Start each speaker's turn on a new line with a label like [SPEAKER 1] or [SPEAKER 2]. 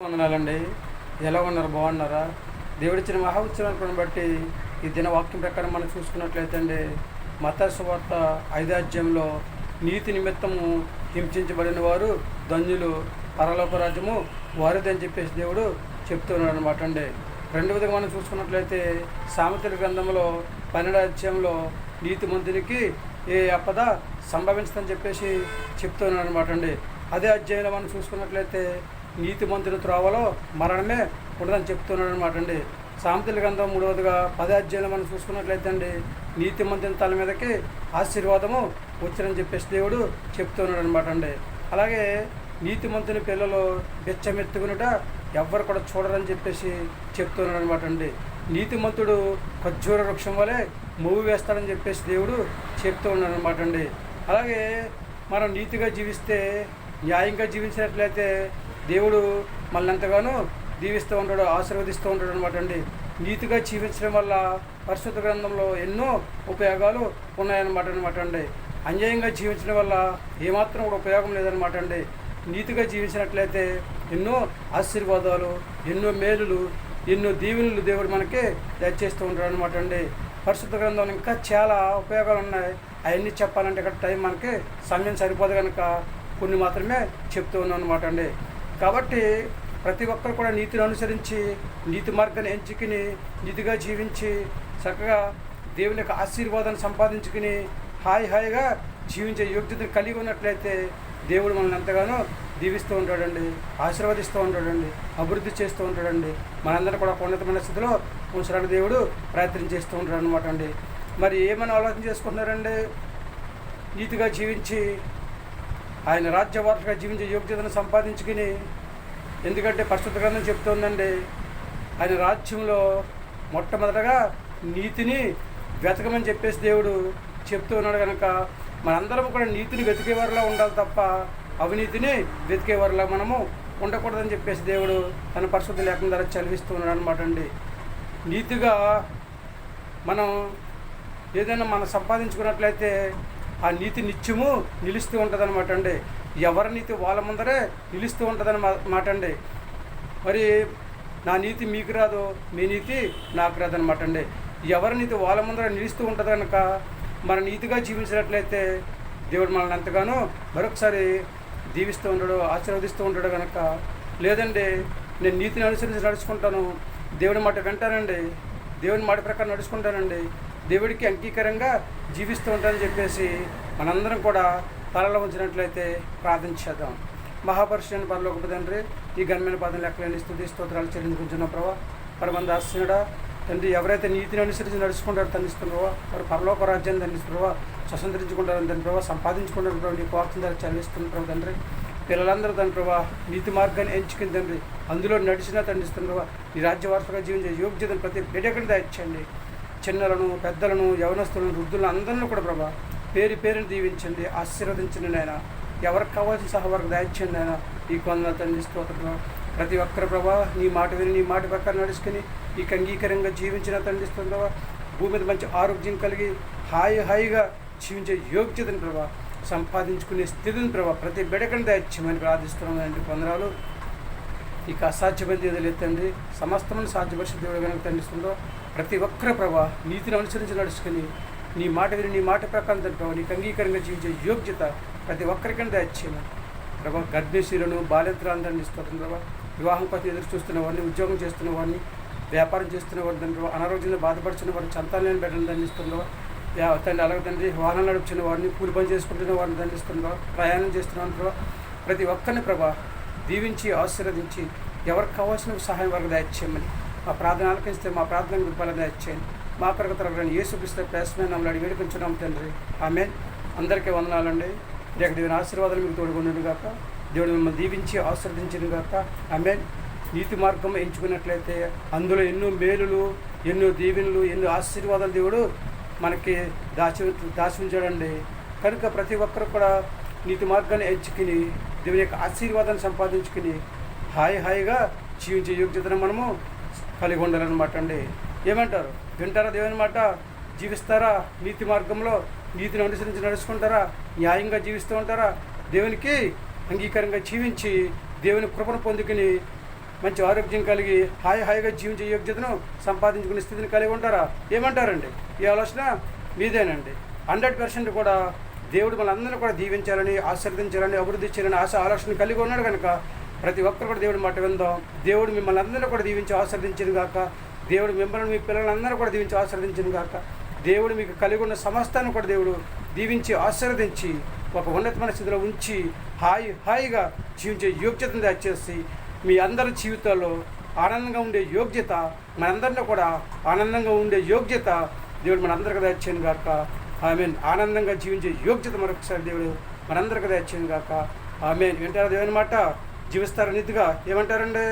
[SPEAKER 1] వందనాలండి. ఎలా ఉన్నారు? బాగున్నారా? దేవుడిచ్చిన మహా ఉత్సవాలను బట్టి ఈ దిన వాక్యం ప్రకారం మనం చూసుకున్నట్లయితే అండి, మత్తయి సువార్త 5వ అధ్యాయంలో నీతి నిమిత్తము హింసించబడిన వారు ధన్యులు, పరలోక రాజ్యము వారిదని చెప్పేసి దేవుడు చెప్తున్నాడు అనమాట అండి. రెండవదిగా మనం చూసుకున్నట్లయితే సామెతల గ్రంథంలో 12వ అధ్యాయంలో నీతిమంతునికి ఏ ఆపద సంభవించదని చెప్పేసి చెప్తున్నాడు అనమాట అండి. అదే అధ్యాయంలో మనం చూసుకున్నట్లయితే నీతిమంతుని త్రోవలో మరణమే ఉండదని చెప్తున్నాడు అనమాట అండి. సామెతల గ్రంథం 3వదిగా 10వ అధ్యాయంలో మనం చూసుకున్నట్లయితే అండి, నీతిమంతుని తల మీదకి ఆశీర్వాదము వచ్చిందని చెప్పేసి దేవుడు చెప్తున్నాడు అనమాట అండి. అలాగే నీతిమంతుని పిల్లలు బెచ్చమెత్తుకునుట ఎవ్వరు కూడా చూడరని చెప్పేసి చెప్తున్నాడు అనమాట అండి. నీతిమంతుడు ఖర్జూర వృక్షం వలె మూవి వేస్తాడని చెప్పేసి దేవుడు చెప్తూ ఉన్నాడు అనమాట అండి. అలాగే మనం నీతిగా జీవిస్తే, న్యాయంగా జీవించినట్లయితే దేవుడు మనల్ని ఎంతగానో దీవిస్తూ ఉంటాడు, ఆశీర్వదిస్తూ ఉంటాడు అనమాట అండి. నీతిగా జీవించడం వల్ల పరిశుద్ధ గ్రంథంలో ఎన్నో ఉపయోగాలు ఉన్నాయన్నమాట అండి. అన్యాయంగా జీవించడం వల్ల ఏమాత్రం కూడా ఉపయోగం లేదనమాట అండి. నీతిగా జీవించినట్లయితే ఎన్నో ఆశీర్వాదాలు, ఎన్నో మేలులు, ఎన్నో దీవెనలు దేవుడు మనకి దయచేస్తూ ఉంటాడు అనమాట అండి. పరిశుద్ధ గ్రంథంలో ఇంకా చాలా ఉపయోగాలు ఉన్నాయి. అవన్నీ చెప్పాలంటే ఇక్కడ టైం మనకి సమయం సరిపోదు కనుక కొన్ని మాత్రమే చెప్తూ ఉన్నాను అనమాట అండి. కాబట్టి ప్రతి ఒక్కరు కూడా నీతిని అనుసరించి, నీతి మార్గాన్ని ఎంచుకుని, నీతిగా జీవించి, చక్కగా దేవుని యొక్క ఆశీర్వాదాన్ని సంపాదించుకుని హాయిగా జీవించే యోగ్యతను కలిగి ఉన్నట్లయితే దేవుడు మనల్ని ఎంతగానో దీవిస్తూ ఉంటాడండి, ఆశీర్వదిస్తూ ఉంటాడండి, అభివృద్ధి చేస్తూ ఉంటాడండి. మనందరం కూడా ఉన్నతమైన స్థితిలో ఉంచడానికి దేవుడు ప్రయత్నం చేస్తూ ఉంటాడు అనమాట అండి. మరి ఏమైనా ఆలోచన చేసుకుంటున్నారండి? నీతిగా జీవించి ఆయన రాజ్యవార్తగా జీవించే యోగ్యతను సంపాదించుకుని, ఎందుకంటే పరిశుద్ధ గ్రంథం చెప్తోందండి, ఆయన రాజ్యంలో మొట్టమొదటగా నీతిని వెతకమని చెప్పేసి దేవుడు చెప్తూ ఉన్నాడు కనుక మనందరం కూడా నీతిని వెతికేవారిలా ఉండాలి తప్ప అవినీతిని వెతికేవారిలా మనము ఉండకూడదని చెప్పేసి దేవుడు తన పరిశుద్ధ లేఖనం ద్వారా చదివిస్తూ ఉన్నాడు అనమాట అండి. నీతిగా మనం ఏదైనా మనం సంపాదించుకున్నట్లయితే ఆ నీతి నిత్యము నిలుస్తూ ఉంటుంది అనమాట అండి. ఎవరి నీతి వాళ్ళ ముందరే నిలుస్తూ ఉంటుంది మాట అండి. మరి నా నీతి మీకు రాదు, మీ నీతి నాకు రాదనమాట అండి. ఎవరి నీతి వాళ్ళ ముందర నిలుస్తూ ఉంటుంది కనుక మన నీతిగా జీవించినట్లయితే దేవుడు మనల్ని ఎంతగానో మరొకసారి దీవిస్తూ ఉంటాడు, ఆశీర్వదిస్తూ ఉంటాడు కనుక. లేదండి నేను నీతిని అనుసరించి నడుచుకుంటాను, దేవుడి మాట వింటానండి, దేవుని మాట ప్రకారం నడుచుకుంటానండి, దేవుడికి అంగీకారంగా జీవిస్తూ ఉంటానని చెప్పేసి మనందరం కూడా తలలో ఉంచినట్లయితే ప్రార్థించేద్దాం. మహాపరుషుని పరలోకపు తండ్రి, ఈ ఘనమైన పదం లెక్కలేని స్తుతి స్తోత్రాలు చెల్లించుకుంటున్న ప్రభా, పరమందాస్యుడా తండ్రి, ఎవరైతే నీతిని అనుసరించి నడుచుకుంటారో తండ్రిస్తున్నావో వారు పరలోక రాజ్యాన్ని తండ్రిస్తున్నావో స్వతంత్రించుకుంటారని తండ్రి ప్రభావ, సంపాదించుకుంటారు ప్రభావ, నీ వాక్యం ద్వారా చెల్లిస్తున్న తండ్రి. పిల్లలందరూ తండ్రి ప్రభావ నీతి మార్గాన్ని ఎంచుకుని తండ్రి అందులో నడిచినా తండ్రిస్తున్న ప్రభావ, ఈ రాజ్యవార్తగా జీవించే యోగ్యతను ప్రతి బిడ్డకని దయచేయండి. చిన్నలను, పెద్దలను, యవనస్తులను, వృద్ధులను అందరినీ కూడా ప్రభా పేరుని దీవించండి, ఆశీర్వదించండి నాయన. ఎవరికి కావాల్సిన సహవారికి దయచేయండి నాయన. ఈ కొందరు తండ్రిస్తూ ప్రతి ఒక్కరు ప్రభా నీ మాట విని, నీ మాట ప్రకారం నడుచుకుని ఈ అంగీకారంగా జీవించిన తండ్రిస్తుండవా, భూమి మీద మంచి ఆరోగ్యం కలిగి హాయిగా జీవించే యోగ్యతను ప్రభా సంపాదించుకునే స్థితిని ప్రభా ప్రతి బిడకని దయచేయమని ప్రార్థిస్తున్నామండి. కొందరాలు ఇక అసాధ్యమైనది ఏదో లేదు తండ్రి, సమస్తమైన సాధ్యపరిచే దేవుడు కనుక తండ్రిస్తుందో ప్రతి ఒక్కరు ప్రభా నీతిని అనుసరించి నడుచుకుని నీ మాట విని, నీ మాట ప్రకారం తండ్రి ప్రభావ నీకు అంగీకారంగా జీవించే యోగ్యత ప్రతి ఒక్కరికైనా దయచేయమని ప్రభా. గర్భిణీలను, బాలింతరాలను తండ్రిస్తున్నాం ప్రభా, వివాహం కోసం ఎదురు చూస్తున్న వారిని, ఉద్యోగం చేస్తున్న వారిని, వ్యాపారం చేస్తున్న వారిని తండ్రి, అనారోగ్యంలో బాధపడుతున్న వారిని, సంతానాన్ని బిడ్డలను దండిస్తున్నావా తండ్రి. అలాగే తండ్రి వాహనాలు నడుపుతున్న వారిని, కూలి పని చేసుకుంటున్న వారిని దండిస్తున్నావా, ప్రయాణం చేస్తున్నాను ప్రభా. ప్రతి ఒక్కరిని ప్రభా దీవించి ఆశీర్వదించి ఎవరికి కావాల్సిన సహాయం వరకు దయచేయమని మా ప్రార్థన ఆలకిస్తే మా ప్రార్థన విఫలం దయచేయండి. మా కొరకు తరగని యేసుక్రీస్తు ప్రయాసమైన నమ్మని అడిగి వేడుకుంటున్నాం తండ్రి. ఆమేన్. అందరికీ వందనాలండి. దేవుని ఆశీర్వాదాలు మీకు తోడుకొనును గాక. దేవుడు మిమ్మల్ని దీవించి ఆశీర్వదించును గాక. ఆమేన్. నీతి మార్గం ఎంచుకున్నట్లయితే అందులో ఎన్నో మేలులు, ఎన్నో దీవెనలు, ఎన్నో ఆశీర్వాదాలు దేవుడు మనకి దాచి ఉంచాడండి. కనుక ప్రతి ఒక్కరు కూడా నీతి మార్గాన్ని ఎంచుకుని దేవుని యొక్క ఆశీర్వాదాన్ని సంపాదించుకుని హాయిగా జీవించే యోగ్యతను మనము కలిగి ఉండాలన్నమాట అండి. ఏమంటారు? వింటారా దేవుని మాట? జీవిస్తారా? నీతి మార్గంలో నీతిని అనుసరించి నడుచుకుంటారా? న్యాయంగా జీవిస్తూ ఉంటారా? దేవునికి అంగీకారంగా జీవించి దేవుని కృపను పొందుకుని మంచి ఆరోగ్యం కలిగి హాయిగా జీవించే యోగ్యతను సంపాదించుకునే స్థితిని కలిగి ఉంటారా? ఏమంటారండి? ఈ ఆలోచన మీదేనండి. 100% కూడా దేవుడు మనందరినీ కూడా దీవించాలని, ఆశీర్వదించాలని, అభివృద్ధి చేయాలని ఆలోచన కలిగి ఉన్నాడు కనుక ప్రతి ఒక్కరు కూడా దేవుడి మాట విందాం. దేవుడు మిమ్మల్ని అందరినీ కూడా దీవించి ఆశీర్వదించను గాక. దేవుడు మిమ్మల్ని, మీ పిల్లలందరూ కూడా దీవించి ఆశీర్వదించను గాక. దేవుడు మీకు కలిగి ఉన్న సమస్తాన్ని కూడా దేవుడు దీవించి ఆశీర్వదించి ఒక ఉన్నతమైన స్థితిలో ఉంచి హాయిగా జీవించే యోగ్యతను దయచేసి మీ అందరి జీవితాల్లో ఆనందంగా ఉండే యోగ్యత, మనందరిలో కూడా ఆనందంగా ఉండే యోగ్యత దేవుడు మనందరికీ దయచేయను గాక. ఆమేన్. ఆనందంగా జీవించే యోగ్యత మరొకసారి దేవుడు మనందరికీ దయచేయను గాక. ఆమేన్. వింటారా దేవుని మాట? జీవిస్తారు నీతిగా? ఏమంటారండి?